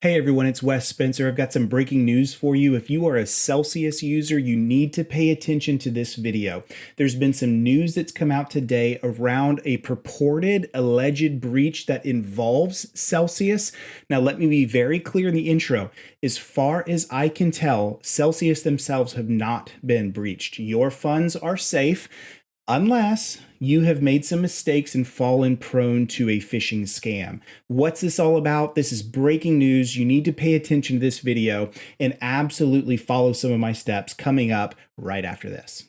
Hey everyone, it's Wes Spencer. I've got some breaking news for you. If you are a Celsius user, you need to pay attention to this video. There's been some news that's come out today around a purported alleged breach that involves Celsius. Now, let me be very clear in the intro. As far as I can tell, Celsius themselves have not been breached. Your funds are safe, unless you have made some mistakes and fallen prone to a phishing scam. What's this all about? This is breaking news. You need to pay attention to this video and absolutely follow some of my steps coming up right after this.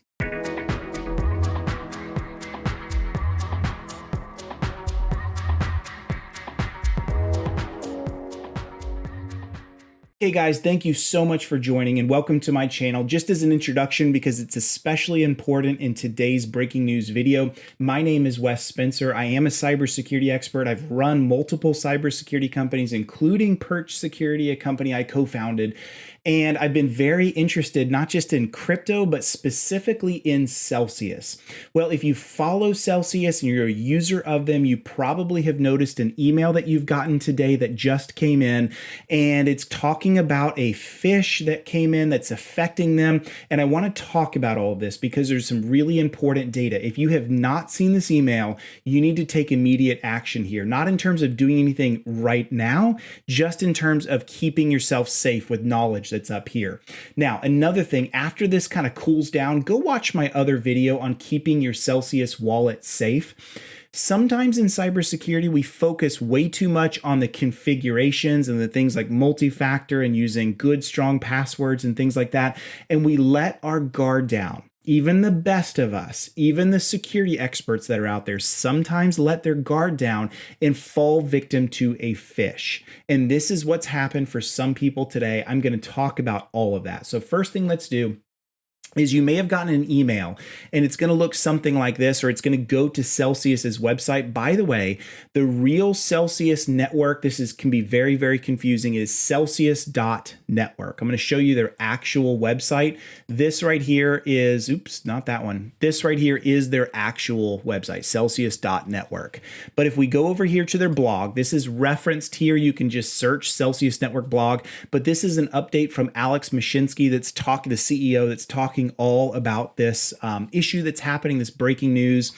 Hey guys, thank you so much for joining and welcome to my channel. Just as an introduction, because it's especially important in today's breaking news video, my name is Wes Spencer. I am a cybersecurity expert. I've run multiple cybersecurity companies, including Perch Security, a company I co-founded. And I've been very interested not just in crypto, but specifically in Celsius. Well, if you follow Celsius and you're a user of them, you probably have noticed an email that you've gotten today that just came in, and it's talking about a fish that came in that's affecting them. And I want to talk about all of this because there's some really important data. If you have not seen this email, you need to take immediate action here, not in terms of doing anything right now, just in terms of keeping yourself safe with knowledge that's up here. Now, another thing, after this kind of cools down, go watch my other video on keeping your Celsius wallet safe. Sometimes in cybersecurity, we focus way too much on the configurations and the things like multi-factor and using good, strong passwords and things like that, and we let our guard down. Even the best of us, even the security experts that are out there, sometimes let their guard down and fall victim to a phish. And this is what's happened for some people today. I'm going to talk about all of that. So first thing let's do is you may have gotten an email and it's going to look something like this, or it's going to go to Celsius's website. By the way, the real Celsius network, can be very, very confusing, is Celsius.network. I'm going to show you their actual website. This right here is, oops, not that one. This right here is their actual website, Celsius.network. But if we go over here to their blog, this is referenced here. You can just search Celsius Network blog, but this is an update from Alex Mashinsky, the CEO, that's talking all about this issue that's happening, this breaking news.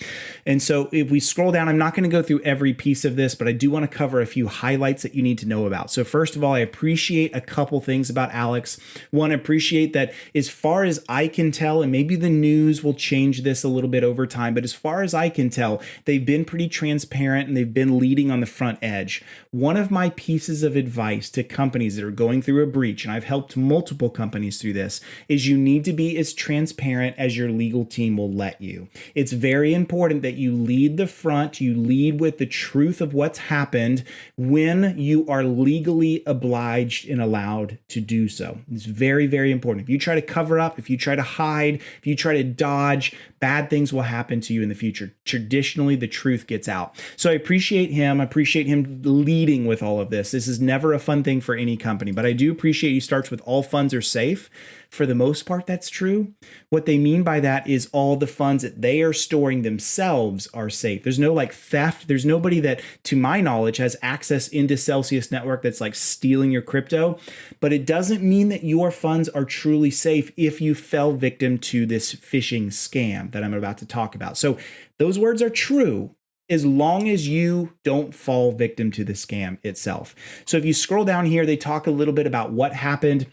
And so if we scroll down, I'm not going to go through every piece of this, but I do want to cover a few highlights that you need to know about. So first of all, I appreciate a couple things about Alex. One, I appreciate that as far as I can tell, and maybe the news will change this a little bit over time, but as far as I can tell, they've been pretty transparent and they've been leading on the front edge. One of my pieces of advice to companies that are going through a breach, and I've helped multiple companies through this, is you need to be as transparent as your legal team will let you. It's very important that you lead the front, you lead with the truth of what's happened when you are legally obliged and allowed to do so. It's very, very important. If you try to cover up, if you try to hide, if you try to dodge, bad things will happen to you in the future. Traditionally, the truth gets out. So I appreciate him. I appreciate him leading with all of this. This is never a fun thing for any company, but I do appreciate he starts with all funds are safe. For the most part, that's true. What they mean by that is all the funds that they are storing themselves are safe. There's no like theft. There's nobody that, to my knowledge, has access into Celsius Network that's like stealing your crypto. But it doesn't mean that your funds are truly safe if you fell victim to this phishing scam that I'm about to talk about. So those words are true as long as you don't fall victim to the scam itself. So if you scroll down here, they talk a little bit about what happened.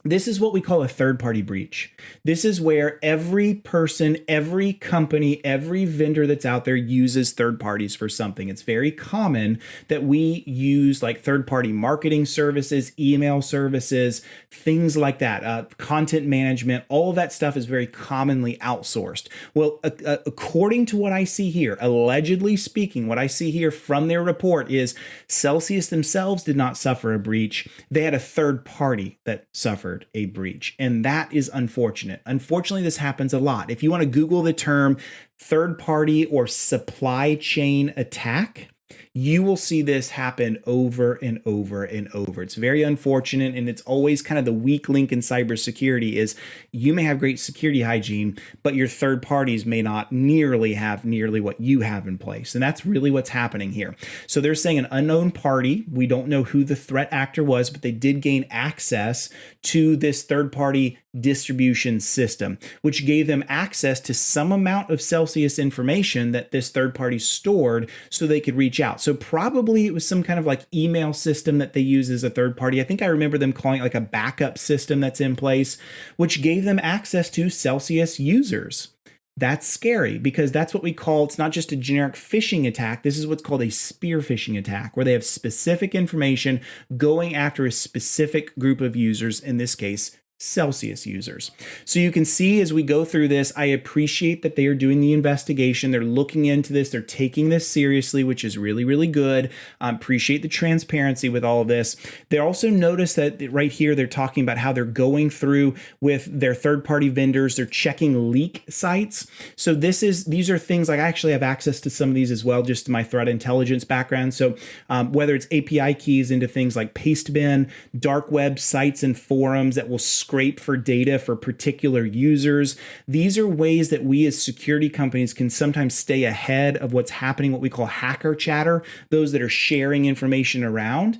This is what we call a third-party breach. This is where every person, every company, every vendor that's out there uses third parties for something. It's very common that we use like third-party marketing services, email services, things like that, content management. All of that stuff is very commonly outsourced. Well, according to what I see here, allegedly speaking, what I see here from their report is Celsius themselves did not suffer a breach. They had a third party that suffered a breach, and that is unfortunate. Unfortunately, this happens a lot. If you want to Google the term third party or supply chain attack, You will see this happen over and over and over. It's very unfortunate, and it's always kind of the weak link in cybersecurity is you may have great security hygiene, but your third parties may not have nearly what you have in place. And that's really what's happening here. So they're saying an unknown party, we don't know who the threat actor was, but they did gain access to this third party distribution system, which gave them access to some amount of Celsius information that this third party stored so they could reach out. So probably it was some kind of like email system that they use as a third party. I think I remember them calling it like a backup system that's in place, which gave them access to Celsius users. That's scary because that's what we call, it's not just a generic phishing attack. This is what's called a spear phishing attack, where they have specific information going after a specific group of users, in this case, Celsius users. So you can see as we go through this, I appreciate that they are doing the investigation. They're looking into this. They're taking this seriously, which is really, really good. Appreciate the transparency with all of this. They also notice that right here, they're talking about how they're going through with their third-party vendors. They're checking leak sites. So these are things like I actually have access to some of these as well, just to my threat intelligence background. So whether it's API keys into things like Pastebin, dark web sites and forums that will scrape for data for particular users. These are ways that we as security companies can sometimes stay ahead of what's happening, what we call hacker chatter, those that are sharing information around.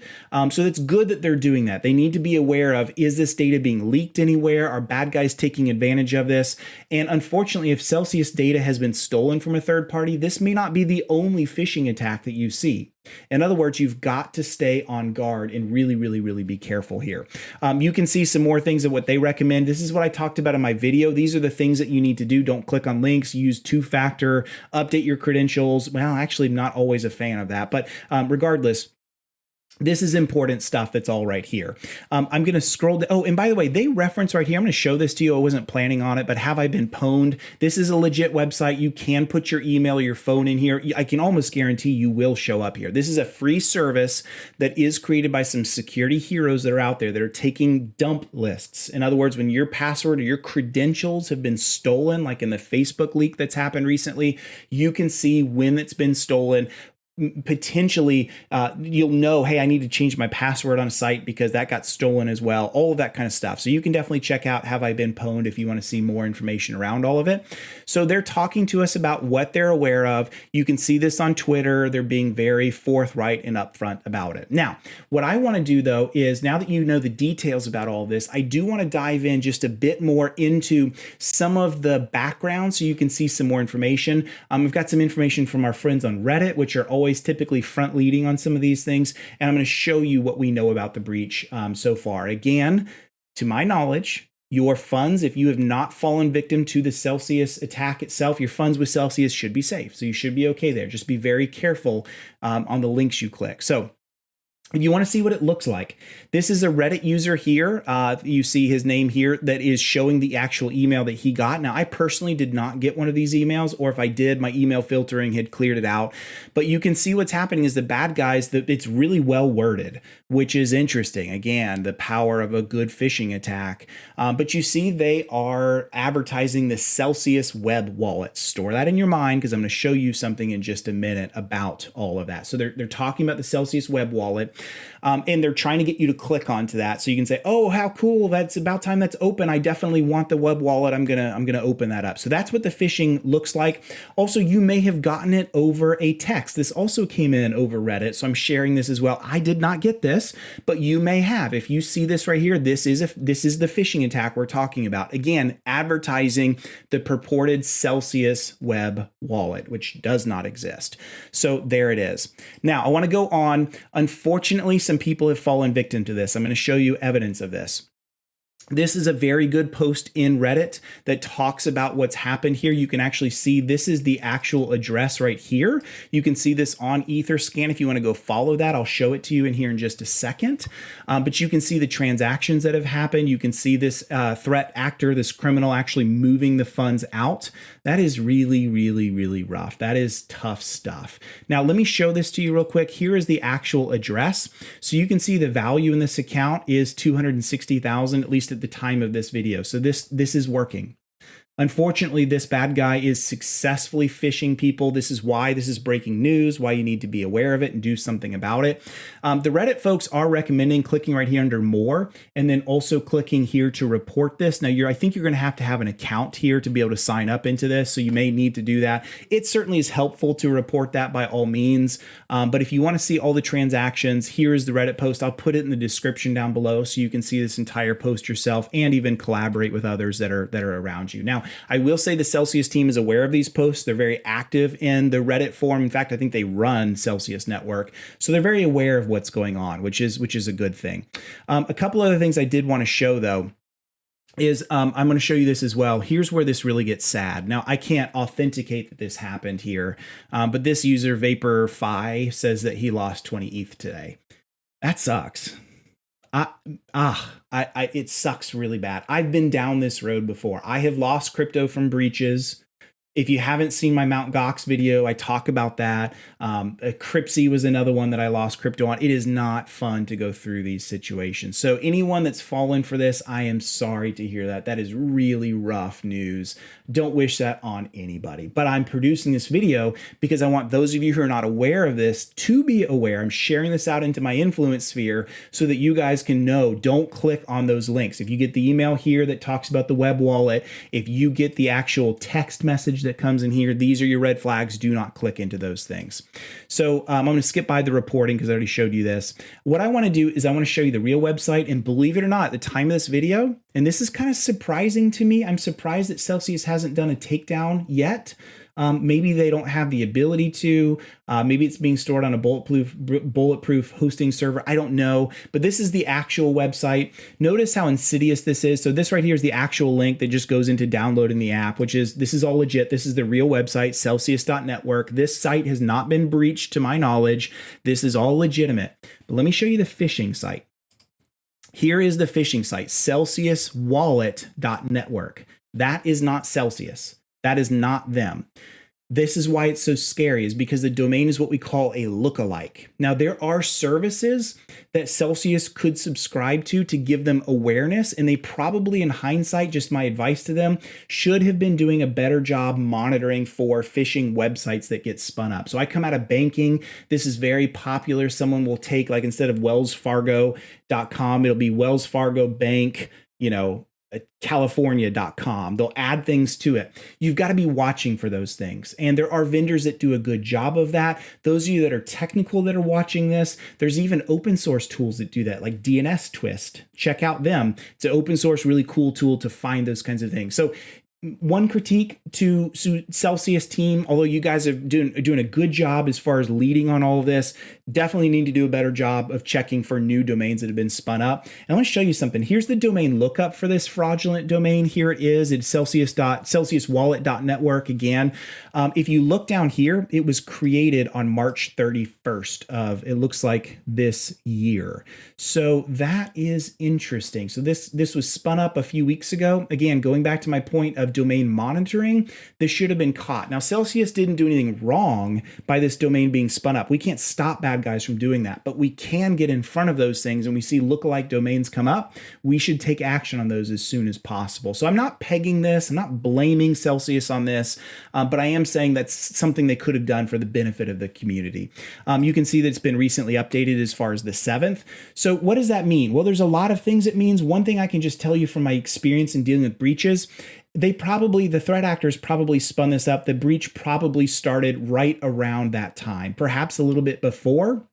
So it's good that they're doing that. They need to be aware of, is this data being leaked anywhere? Are bad guys taking advantage of this? And unfortunately, if Celsius data has been stolen from a third party, this may not be the only phishing attack that you see. In other words, you've got to stay on guard and really, really, really be careful here. You can see some more things of what they recommend. This is what I talked about in my video. These are the things that you need to do. Don't click on links, use two-factor, update your credentials. Well, actually, I'm not always a fan of that, but regardless, this is important stuff that's all right here. I'm going to scroll down. Oh, and by the way, they reference right here. I'm going to show this to you. I wasn't planning on it, but Have I Been Pwned? This is a legit website. You can put your email or your phone in here. I can almost guarantee you will show up here. This is a free service that is created by some security heroes that are out there that are taking dump lists. In other words, when your password or your credentials have been stolen, like in the Facebook leak that's happened recently, you can see when it's been stolen. Potentially you'll know, hey, I need to change my password on a site because that got stolen as well, all of that kind of stuff. So you can definitely check out Have I Been Pwned if you want to see more information around all of it. So they're talking to us about what they're aware of. You can see this on Twitter. They're being very forthright and upfront about it. Now, what I want to do though is, now that you know the details about all of this, I do want to dive in just a bit more into some of the background so you can see some more information. We've got some information from our friends on Reddit, which are always typically front leading on some of these things. And I'm going to show you what we know about the breach so far. Again, to my knowledge, your funds, if you have not fallen victim to the Celsius attack itself, your funds with Celsius should be safe. So you should be okay there. Just be very careful on the links you click. So if you want to see what it looks like, this is a Reddit user here. You see his name here that is showing the actual email that he got. Now, I personally did not get one of these emails, or if I did, my email filtering had cleared it out. But you can see what's happening is the bad guys, it's really well worded, which is interesting. Again, the power of a good phishing attack. But you see they are advertising the Celsius web wallet. Store that in your mind because I'm going to show you something in just a minute about all of that. So they're talking about the Celsius web wallet. And they're trying to get you to click onto that. So you can say, oh, how cool. That's about time that's open. I definitely want the web wallet. I'm gonna open that up. So that's what the phishing looks like. Also, you may have gotten it over a text. This also came in over Reddit. So I'm sharing this as well. I did not get this, but you may have. If you see this right here, this is the phishing attack we're talking about. Again, advertising the purported Celsius web wallet, which does not exist. So there it is. Now I want to go on. Unfortunately, some people have fallen victim to this. I'm going to show you evidence of this. This is a very good post in Reddit that talks about what's happened here. You can actually see this is the actual address right here. You can see this on Etherscan. If you want to go follow that, I'll show it to you in here in just a second. But you can see the transactions that have happened. You can see this threat actor, this criminal actually moving the funds out. That is really, really, really rough. That is tough stuff. Now, let me show this to you real quick. Here is the actual address. So you can see the value in this account is $260,000, at least at the time of this video. So this is working. Unfortunately, this bad guy is successfully phishing people. This is why this is breaking news, why you need to be aware of it and do something about it. The Reddit folks are recommending clicking right here under more and then also clicking here to report this. Now, I think you're going to have an account here to be able to sign up into this, so you may need to do that. It certainly is helpful to report that by all means, but if you want to see all the transactions, here's the Reddit post. I'll put it in the description down below so you can see this entire post yourself and even collaborate with others that are around you. Now, I will say the Celsius team is aware of these posts. They're very active in the Reddit forum. In fact, I think they run Celsius Network. So they're very aware of what's going on, which is a good thing. A couple other things I did want to show, though, is I'm going to show you this as well. Here's where this really gets sad. Now, I can't authenticate that this happened here, but this user, Vapor Phi, says that he lost 20 ETH today. That sucks. It sucks really bad. I've been down this road before. I have lost crypto from breaches. If you haven't seen my Mt. Gox video, I talk about that. Cripsy was another one that I lost crypto on. It is not fun to go through these situations. So anyone that's fallen for this, I am sorry to hear that. That is really rough news. Don't wish that on anybody. But I'm producing this video because I want those of you who are not aware of this to be aware. I'm sharing this out into my influence sphere so that you guys can know. Don't click on those links. If you get the email here that talks about the web wallet, if you get the actual text message that comes in here, these are your red flags. Do not click into those things. So I'm going to skip by the reporting because I already showed you this. What I want to do is I want to show you the real website, and believe it or not, at the time of this video, and this is kind of surprising to me, I'm surprised that Celsius hasn't done a takedown yet. Maybe they don't have the ability to. Maybe it's being stored on a bulletproof hosting server. I don't know. But this is the actual website. Notice how insidious this is. So this right here is the actual link that just goes into downloading the app, this is all legit. This is the real website, Celsius.network. This site has not been breached to my knowledge. This is all legitimate. But let me show you the phishing site. Here is the phishing site, CelsiusWallet.network. That is not Celsius. That is not them. This is why it's so scary, is because the domain is what we call a lookalike. Now, there are services that Celsius could subscribe to give them awareness, and they probably, in hindsight, just my advice to them, should have been doing a better job monitoring for phishing websites that get spun up. So I come out of banking. This is very popular. Someone will take, like, instead of wellsfargo.com, it'll be Wells Fargo Bank, California.com. They'll add things to it. You've got to be watching for those things. And there are vendors that do a good job of that. Those of you that are technical that are watching this, there's even open source tools that do that, like DNS Twist. Check out them. It's an open source, really cool tool to find those kinds of things. So one critique to Celsius team, although you guys are doing a good job as far as leading on all of this, definitely need to do a better job of checking for new domains that have been spun up. And I want to show you something. Here's the domain lookup for this fraudulent domain. Here it is. It's CelsiusWallet.network again. If you look down here, it was created on March 31st of, it looks like, this year. So that is interesting. So this was spun up a few weeks ago. Again, going back to my point of domain monitoring, this should have been caught. Now, Celsius didn't do anything wrong by this domain being spun up. We can't stop bad guys from doing that, but we can get in front of those things, and we see lookalike domains come up. We should take action on those as soon as possible. So I'm not pegging this. I'm not blaming Celsius on this, but I am saying that's something they could have done for the benefit of the community. You can see that it's been recently updated as far as the 7th. So what does that mean? Well, there's a lot of things it means. One thing I can just tell you from my experience in dealing with breaches, the threat actors probably spun this up. The breach probably started right around that time, perhaps a little bit before,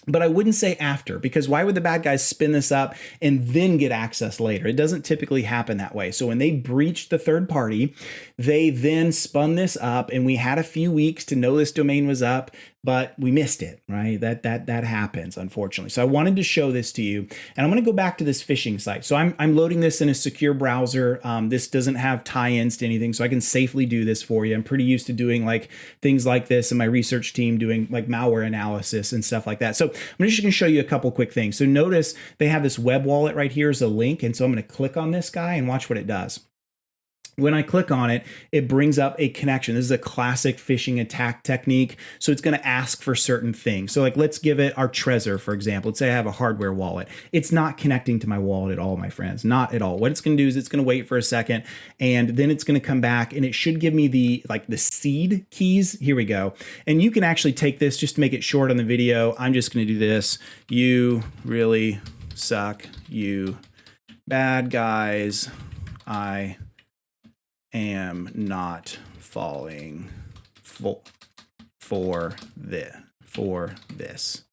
but I wouldn't say after, because why would the bad guys spin this up and then get access later? It doesn't typically happen that way. So when they breached the third party, they then spun this up, and we had a few weeks to know this domain was up, but we missed it, right? That happens, unfortunately. So I wanted to show this to you, and I'm going to go back to this phishing site. So I'm loading this in a secure browser. This doesn't have tie-ins to anything, so I can safely do this for you. I'm pretty used to doing like things like this, and my research team doing like malware analysis and stuff like that. So I'm just going to show you a couple quick things. So notice they have this web wallet right here as a link, and so I'm going to click on this guy and watch what it does. When I click on it, it brings up a connection. This is a classic phishing attack technique. So it's going to ask for certain things. So like, let's give it our Trezor, for example. Let's say I have a hardware wallet. It's not connecting to my wallet at all, my friends, not at all. What it's going to do is it's going to wait for a second, and then it's going to come back, and it should give me the seed keys. Here we go. And you can actually take this just to make it short on the video. I'm just going to do this. You really suck. You bad guys. I am not falling for this.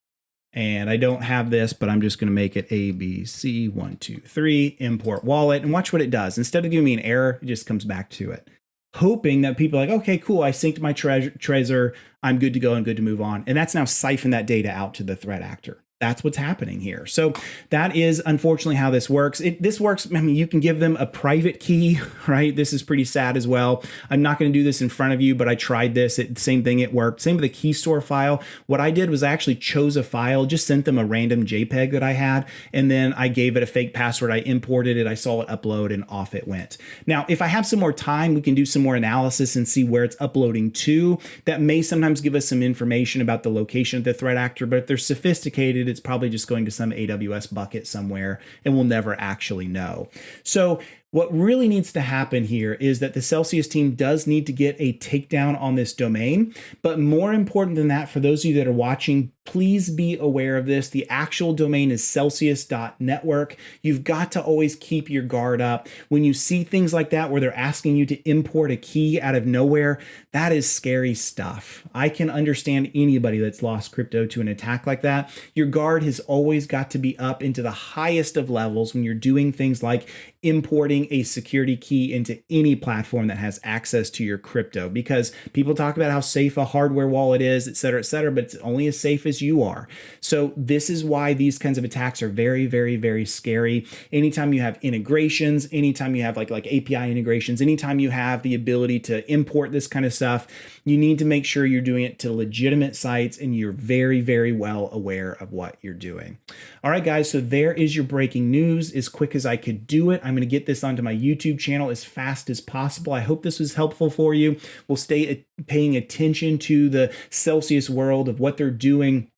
And I don't have this, but I'm just going to make it ABC123 import wallet, and watch what it does. Instead of giving me an error, it just comes back to it, hoping that people are like, okay, cool, I synced my Trezor, I'm good to go and good to move on. And that's now siphoned that data out to the threat actor. That's what's happening here. So that is unfortunately how this works. This works. I mean, you can give them a private key, right? This is pretty sad as well. I'm not going to do this in front of you, but I tried this. Same thing. It worked. Same with the key store file. What I did was I actually chose a file, just sent them a random JPEG that I had, and then I gave it a fake password. I imported it. I saw it upload, and off it went. Now, if I have some more time, we can do some more analysis and see where it's uploading to. That may sometimes give us some information about the location of the threat actor, but if they're sophisticated, it's probably just going to some AWS bucket somewhere, and we'll never actually know. So what really needs to happen here is that the Celsius team does need to get a takedown on this domain. But more important than that, for those of you that are watching, please be aware of this. The actual domain is celsius.network. You've got to always keep your guard up. When you see things like that, where they're asking you to import a key out of nowhere, that is scary stuff. I can understand anybody that's lost crypto to an attack like that. Your guard has always got to be up into the highest of levels when you're doing things like importing a security key into any platform that has access to your crypto, because people talk about how safe a hardware wallet is, et cetera, but it's only as safe as you are. So this is why these kinds of attacks are very, very, very scary. Anytime you have integrations, anytime you have like API integrations, anytime you have the ability to import this kind of stuff, you need to make sure you're doing it to legitimate sites and you're very, very well aware of what you're doing. All right, guys, so there is your breaking news as quick as I could do it. I'm going to get this onto my YouTube channel as fast as possible. I hope this was helpful for you. We'll stay paying attention to the Celsius world of what they're doing.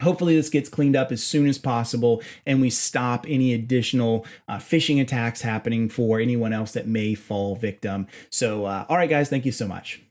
Hopefully this gets cleaned up as soon as possible, and we stop any additional phishing attacks happening for anyone else that may fall victim. So, all right, guys, thank you so much.